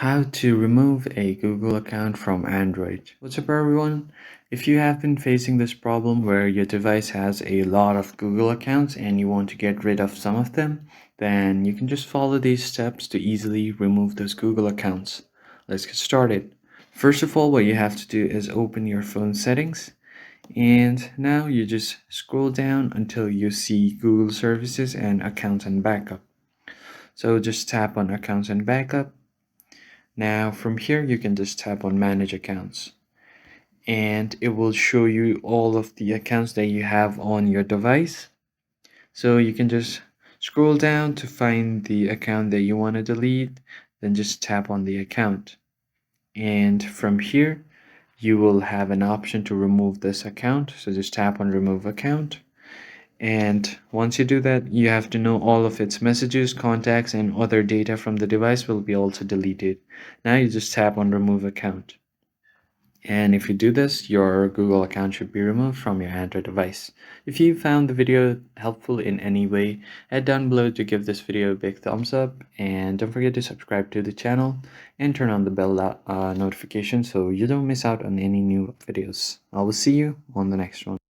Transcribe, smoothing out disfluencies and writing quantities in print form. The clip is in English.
How to remove a Google account from Android. What's up, everyone? If you have been facing this problem where your device has a lot of Google accounts and you want to get rid of some of them, then you can just follow these steps to easily remove those Google accounts. Let's get started. First of all, what you have to do is open your phone settings, and now you just scroll down until you see Google Services and Accounts and Backup. So just tap on Accounts and Backup. Now from here you can just tap on manage accounts, and it will show you all of the accounts that you have on your device. So you can just scroll down to find the account that you want to delete, then just tap on the account, and from here you will have an option to remove this account. So just tap on remove account, and once you do that, you have to know all of its messages, contacts, and other data from the device will be also deleted. Now you just tap on remove account. And if you do this, your Google account should be removed from your Android device. If you found the video helpful in any way, head down below to give this video a big thumbs up, and don't forget to subscribe to the channel and turn on the bell notification so you don't miss out on any new videos. I will see you on the next one.